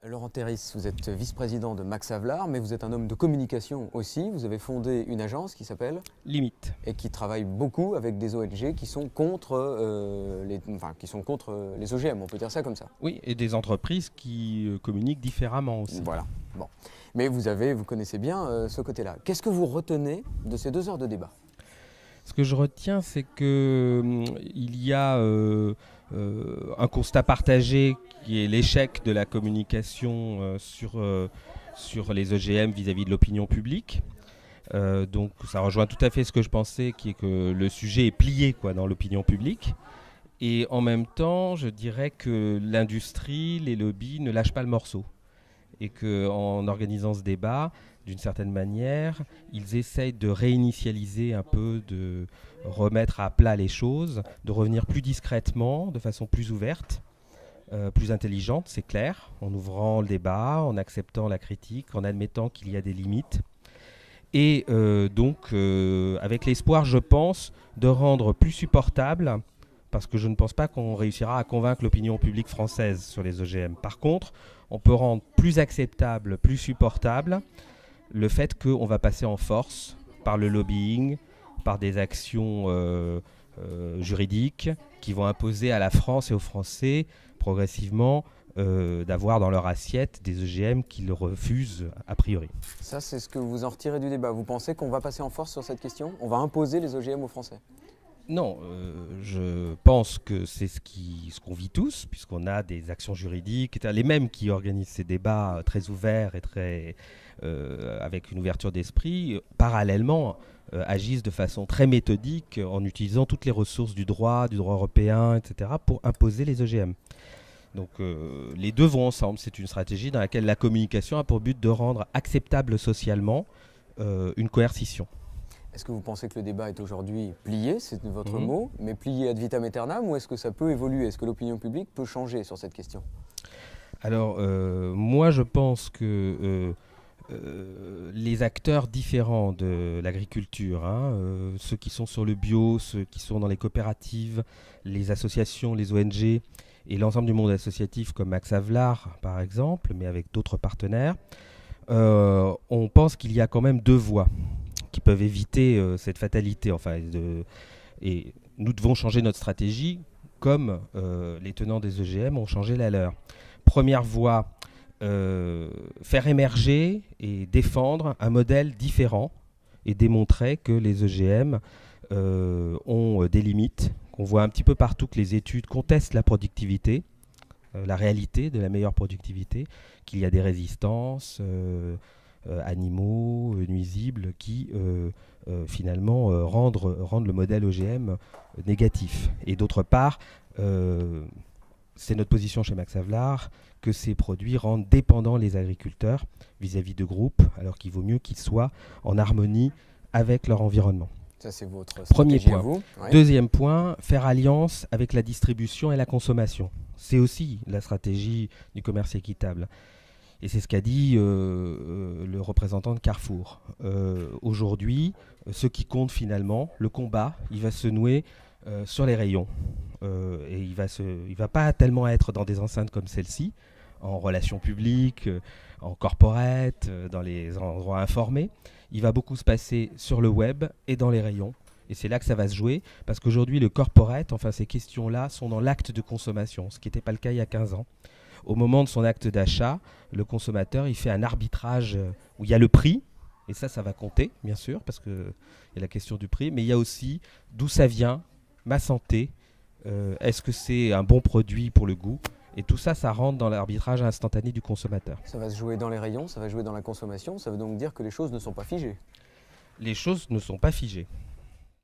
Laurent Terris, vous êtes vice-président de Max Havelaar, mais vous êtes un homme de communication aussi. Vous avez fondé une agence qui s'appelle Limite. et qui travaille beaucoup avec des ONG qui sont contre, les OGM, on peut dire ça comme ça. Oui, et des entreprises qui communiquent différemment aussi. Voilà. Bon. Mais vous connaissez bien ce côté-là. Qu'est-ce que vous retenez de ces 2 heures de débat ? Ce que je retiens, c'est que il y a un constat partagé qui est l'échec de la communication sur les OGM vis-à-vis de l'opinion publique. Donc ça rejoint tout à fait ce que je pensais, qui est que le sujet est plié dans l'opinion publique. Et en même temps, je dirais que l'industrie, les lobbies ne lâchent pas le morceau. Et qu'en organisant ce débat, d'une certaine manière, ils essayent de réinitialiser un peu, de remettre à plat les choses, de revenir plus discrètement, de façon plus ouverte, plus intelligente, c'est clair, en ouvrant le débat, en acceptant la critique, en admettant qu'il y a des limites. Et donc, avec l'espoir, je pense, de rendre plus supportable, parce que je ne pense pas qu'on réussira à convaincre l'opinion publique française sur les OGM. Par contre, on peut rendre plus acceptable, plus supportable, le fait qu'on va passer en force par le lobbying, par des actions juridiques qui vont imposer à la France et aux Français progressivement d'avoir dans leur assiette des OGM qu'ils refusent a priori. Ça, c'est ce que vous en retirez du débat. Vous pensez qu'on va passer en force sur cette question ? On va imposer les OGM aux Français ? Non, je pense que c'est ce qu'on vit tous, puisqu'on a des actions juridiques, les mêmes qui organisent ces débats très ouverts et très, avec une ouverture d'esprit, parallèlement agissent de façon très méthodique en utilisant toutes les ressources du droit européen, etc., pour imposer les OGM. Donc les deux vont ensemble, c'est une stratégie dans laquelle la communication a pour but de rendre acceptable socialement une coercition. Est-ce que vous pensez que le débat est aujourd'hui plié, c'est votre mot, mais plié ad vitam aeternam, ou est-ce que ça peut évoluer ? Est-ce que l'opinion publique peut changer sur cette question ? Alors, moi je pense que les acteurs différents de l'agriculture, ceux qui sont sur le bio, ceux qui sont dans les coopératives, les associations, les ONG et l'ensemble du monde associatif comme Max Havelaar par exemple, mais avec d'autres partenaires, on pense qu'il y a quand même 2 voies qui peuvent éviter cette fatalité. Et nous devons changer notre stratégie comme les tenants des OGM ont changé la leur. Première voie, faire émerger et défendre un modèle différent et démontrer que les OGM ont des limites, qu'on voit un petit peu partout que les études contestent la productivité, la réalité de la meilleure productivité, qu'il y a des résistances animaux, nuisibles, qui finalement rendent le modèle OGM négatif. Et d'autre part, c'est notre position chez Max Havelaar que ces produits rendent dépendants les agriculteurs vis-à-vis de groupes, alors qu'il vaut mieux qu'ils soient en harmonie avec leur environnement. Ça, c'est votre Premier stratégie point. à vous. Ouais. Deuxième point, faire alliance avec la distribution et la consommation. C'est aussi la stratégie du commerce équitable. Et c'est ce qu'a dit le représentant de Carrefour. Aujourd'hui, ce qui compte finalement, le combat, il va se nouer sur les rayons. Et il va pas tellement être dans des enceintes comme celle-ci, en relations publiques, en corporate, dans les endroits informés. Il va beaucoup se passer sur le web et dans les rayons. Et c'est là que ça va se jouer, parce qu'aujourd'hui, le corporate, ces questions-là, sont dans l'acte de consommation, ce qui n'était pas le cas il y a 15 ans. Au moment de son acte d'achat, le consommateur, il fait un arbitrage où il y a le prix, et ça va compter, bien sûr, parce qu'il y a la question du prix, mais il y a aussi d'où ça vient, ma santé, est-ce que c'est un bon produit pour le goût ? Et tout ça, ça rentre dans l'arbitrage instantané du consommateur. Ça va se jouer dans les rayons, ça va jouer dans la consommation, ça veut donc dire que les choses ne sont pas figées. Les choses ne sont pas figées.